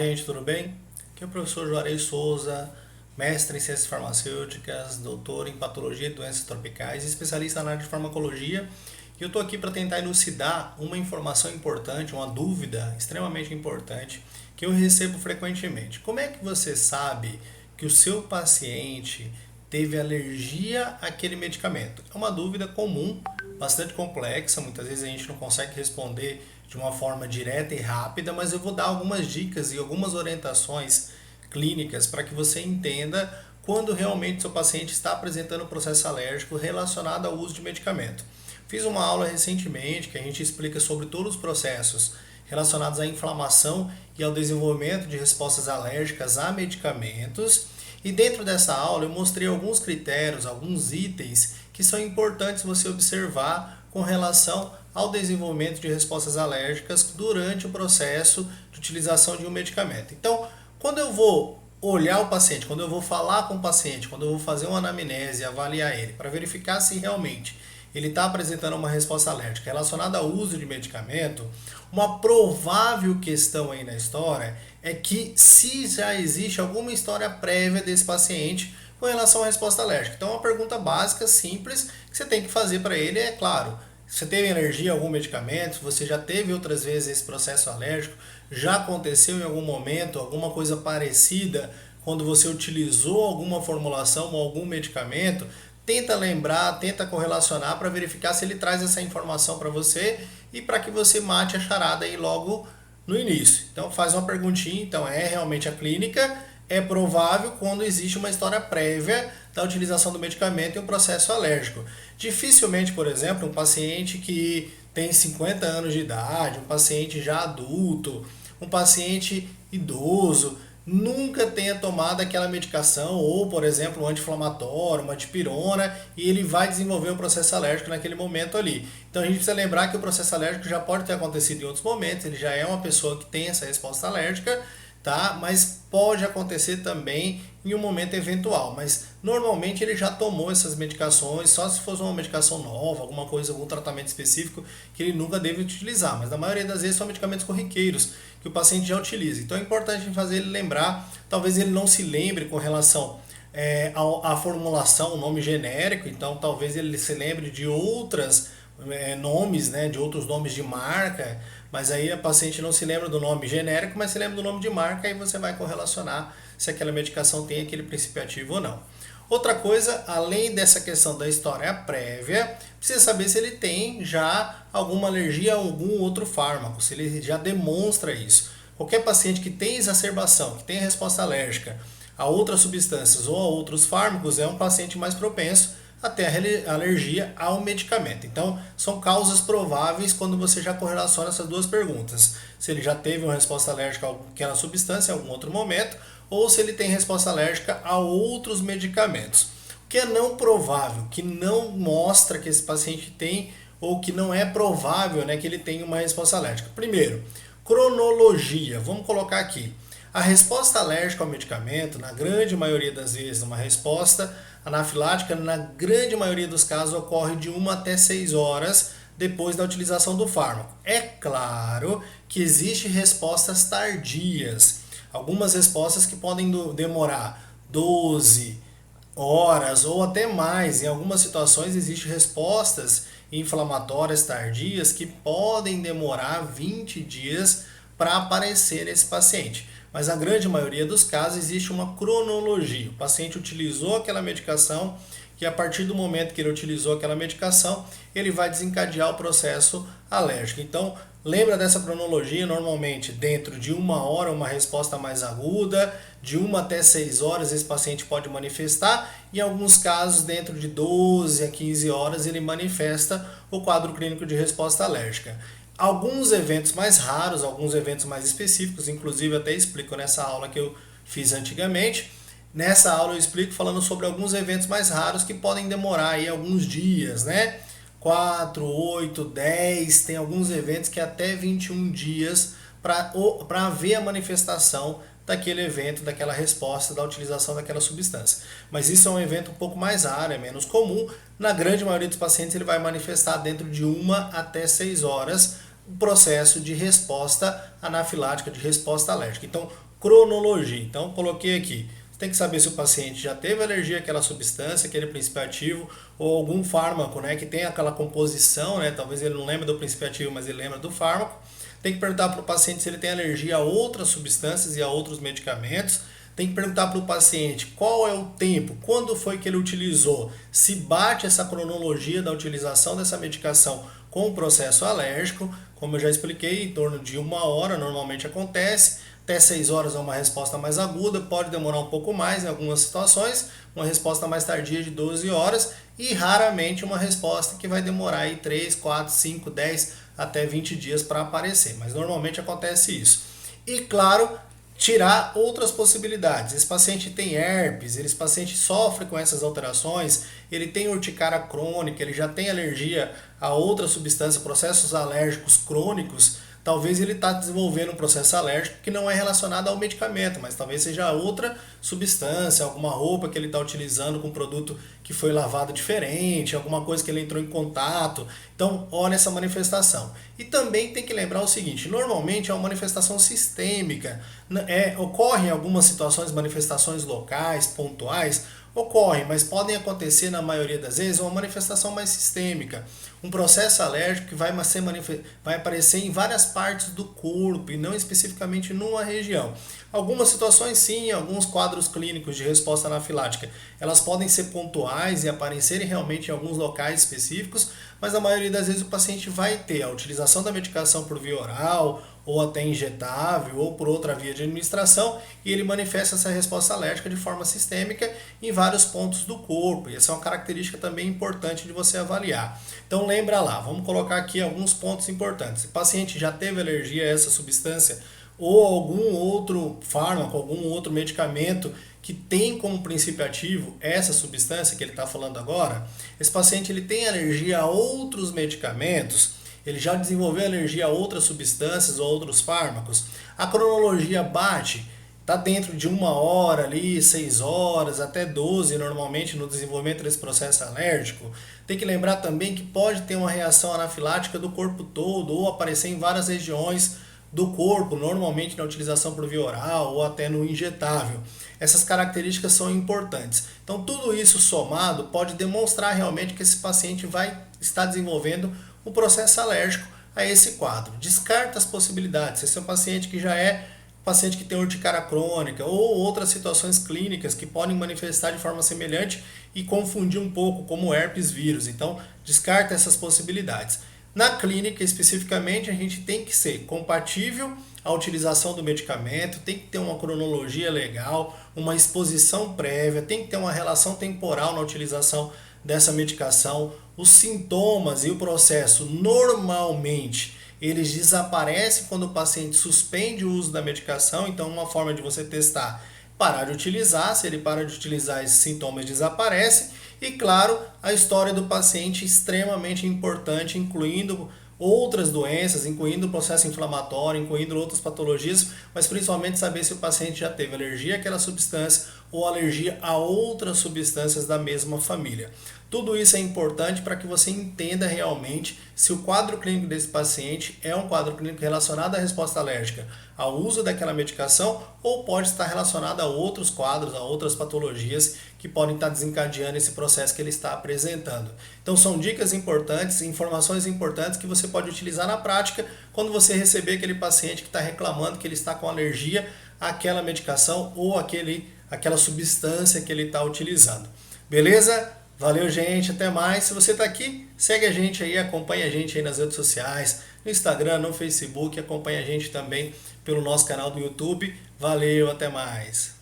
gente, tudo bem? Aqui é o professor Juarez Souza, mestre em ciências farmacêuticas, doutor em patologia e doenças tropicais e especialista na área de farmacologia. E eu estou aqui para tentar elucidar uma informação importante, uma dúvida extremamente importante que eu recebo frequentemente. Como é que você sabe que o seu paciente teve alergia àquele medicamento? É uma dúvida comum, bastante complexa, muitas vezes a gente não consegue responder de uma forma direta e rápida, mas eu vou dar algumas dicas e algumas orientações clínicas para que você entenda quando realmente seu paciente está apresentando um processo alérgico relacionado ao uso de medicamento. Fiz uma aula recentemente que a gente explica sobre todos os processos relacionados à inflamação e ao desenvolvimento de respostas alérgicas a medicamentos. E dentro dessa aula eu mostrei alguns critérios, alguns itens que são importantes você observar com relação ao desenvolvimento de respostas alérgicas durante o processo de utilização de um medicamento. Então, quando eu vou olhar o paciente, quando eu vou falar com o paciente, quando eu vou fazer uma anamnese e avaliar ele, para verificar se realmente ele está apresentando uma resposta alérgica relacionada ao uso de medicamento, uma provável questão aí na história é que se já existe alguma história prévia desse paciente com relação à resposta alérgica. Então, uma pergunta básica, simples, que você tem que fazer para ele é, claro, você teve alergia a algum medicamento, você já teve outras vezes esse processo alérgico, já aconteceu em algum momento alguma coisa parecida quando você utilizou alguma formulação ou algum medicamento, tenta lembrar, tenta correlacionar para verificar se ele traz essa informação para você e para que você mate a charada aí logo no início. Então faz uma perguntinha, então é realmente a clínica, é provável quando existe uma história prévia da utilização do medicamento em um processo alérgico. Dificilmente, por exemplo, um paciente que tem 50 anos de idade, um paciente já adulto, um paciente idoso, nunca tenha tomado aquela medicação ou, por exemplo, um anti-inflamatório, uma dipirona, e ele vai desenvolver um processo alérgico naquele momento ali. Então a gente precisa lembrar que o processo alérgico já pode ter acontecido em outros momentos, ele já é uma pessoa que tem essa resposta alérgica, tá? Mas pode acontecer também em um momento eventual, mas normalmente ele já tomou essas medicações, só se fosse uma medicação nova, alguma coisa, algum tratamento específico que ele nunca deve utilizar, mas na maioria das vezes são medicamentos corriqueiros que o paciente já utiliza. Então é importante fazer ele lembrar, talvez ele não se lembre com relação à formulação, o nome genérico, então talvez ele se lembre de outras nomes, né, de outros nomes de marca, mas aí a paciente não se lembra do nome genérico, mas se lembra do nome de marca e você vai correlacionar se aquela medicação tem aquele princípio ativo ou não. Outra coisa, além dessa questão da história prévia, precisa saber se ele tem já alguma alergia a algum outro fármaco, se ele já demonstra isso. Qualquer paciente que tem exacerbação, que tem resposta alérgica a outras substâncias ou a outros fármacos, é um paciente mais propenso a ter alergia ao medicamento. Então, são causas prováveis quando você já correlaciona essas duas perguntas. Se ele já teve uma resposta alérgica àquela substância em algum outro momento, ou se ele tem resposta alérgica a outros medicamentos. O que é não provável, que não mostra que esse paciente tem, ou que não é provável, né, que ele tenha uma resposta alérgica. Primeiro, cronologia. Vamos colocar aqui. A resposta alérgica ao medicamento, na grande maioria das vezes, uma resposta anafilática, na grande maioria dos casos, ocorre de 1 até 6 horas depois da utilização do fármaco. É claro que existem respostas tardias. Algumas respostas que podem demorar 12 horas ou até mais. Em algumas situações existem respostas inflamatórias tardias que podem demorar 20 dias para aparecer nesse paciente. Mas na grande maioria dos casos existe uma cronologia. O paciente utilizou aquela medicação e a partir do momento que ele utilizou aquela medicação, ele vai desencadear o processo alérgico. Então, lembra dessa cronologia, normalmente dentro de 1 hora uma resposta mais aguda, de 1 até 6 horas esse paciente pode manifestar, e em alguns casos dentro de 12 a 15 horas ele manifesta o quadro clínico de resposta alérgica. Alguns eventos mais raros, alguns eventos mais específicos, inclusive até explico nessa aula que eu fiz antigamente. Nessa aula eu explico falando sobre alguns eventos mais raros que podem demorar aí alguns dias, né? 4, 8, 10, tem alguns eventos que até 21 dias para haver a manifestação daquele evento, daquela resposta, da utilização daquela substância. Mas isso é um evento um pouco mais raro, é menos comum. Na grande maioria dos pacientes ele vai manifestar dentro de 1 até 6 horas o processo de resposta anafilática, de resposta alérgica. Então, cronologia. Então, coloquei aqui. Você tem que saber se o paciente já teve alergia àquela substância, aquele princípio ativo, ou algum fármaco, né, que tem aquela composição, né, talvez ele não lembre do princípio ativo, mas ele lembra do fármaco. Tem que perguntar para o paciente se ele tem alergia a outras substâncias e a outros medicamentos. Tem que perguntar para o paciente qual é o tempo, quando foi que ele utilizou, se bate essa cronologia da utilização dessa medicação com o processo alérgico. Como eu já expliquei, em torno de 1 hora normalmente acontece, até 6 horas é uma resposta mais aguda, pode demorar um pouco mais em algumas situações, uma resposta mais tardia de 12 horas e raramente uma resposta que vai demorar aí 3, 4, 5, 10 até 20 dias para aparecer, mas normalmente acontece isso. E claro, tirar outras possibilidades. Esse paciente tem herpes, esse paciente sofre com essas alterações, ele tem urticária crônica, ele já tem alergia a outra substância, processos alérgicos crônicos. Talvez ele está desenvolvendo um processo alérgico que não é relacionado ao medicamento, mas talvez seja outra substância, alguma roupa que ele está utilizando com um produto que foi lavado diferente, alguma coisa que ele entrou em contato. Então, olha essa manifestação. E também tem que lembrar o seguinte, normalmente é uma manifestação sistêmica. Ocorrem algumas situações, manifestações locais, pontuais, ocorrem, mas podem acontecer na maioria das vezes uma manifestação mais sistêmica, um processo alérgico que vai aparecer em várias partes do corpo e não especificamente numa região. Algumas situações sim, alguns quadros clínicos de resposta anafilática, elas podem ser pontuais e aparecerem realmente em alguns locais específicos, mas na maioria das vezes o paciente vai ter a utilização da medicação por via oral, ou até injetável, ou por outra via de administração, e ele manifesta essa resposta alérgica de forma sistêmica em vários pontos do corpo. E essa é uma característica também importante de você avaliar. Então lembra lá, vamos colocar aqui alguns pontos importantes. Se o paciente já teve alergia a essa substância, ou algum outro fármaco, algum outro medicamento que tem como princípio ativo essa substância que ele está falando agora, esse paciente ele tem alergia a outros medicamentos, ele já desenvolveu alergia a outras substâncias ou outros fármacos, a cronologia bate, está dentro de 1 hora ali, 6 horas, até 12 normalmente no desenvolvimento desse processo alérgico. Tem que lembrar também que pode ter uma reação anafilática do corpo todo ou aparecer em várias regiões do corpo, normalmente na utilização por via oral ou até no injetável. Essas características são importantes. Então tudo isso somado pode demonstrar realmente que esse paciente vai estar desenvolvendo um processo alérgico a esse quadro. Descarta as possibilidades. Esse é um paciente que já é paciente que tem urticária crônica ou outras situações clínicas que podem manifestar de forma semelhante e confundir um pouco como herpes vírus. Então, descarta essas possibilidades. Na clínica, especificamente, a gente tem que ser compatível à utilização do medicamento, tem que ter uma cronologia legal, uma exposição prévia, tem que ter uma relação temporal na utilização dessa medicação. Os sintomas e o processo normalmente eles desaparecem quando o paciente suspende o uso da medicação. Então uma forma de você testar, parar de utilizar, se ele para de utilizar esses sintomas desaparecem. E claro, a história do paciente é extremamente importante, incluindo outras doenças, incluindo o processo inflamatório, incluindo outras patologias, mas principalmente saber se o paciente já teve alergia àquela substância ou alergia a outras substâncias da mesma família. Tudo isso é importante para que você entenda realmente se o quadro clínico desse paciente é um quadro clínico relacionado à resposta alérgica ao uso daquela medicação ou pode estar relacionado a outros quadros, a outras patologias que podem estar desencadeando esse processo que ele está apresentando. Então são dicas importantes, informações importantes que você pode utilizar na prática quando você receber aquele paciente que está reclamando que ele está com alergia àquela medicação ou aquela substância que ele está utilizando. Beleza? Valeu, gente. Até mais. Se você está aqui, segue a gente aí, acompanha a gente aí nas redes sociais, no Instagram, no Facebook, acompanha a gente também pelo nosso canal do YouTube. Valeu, até mais.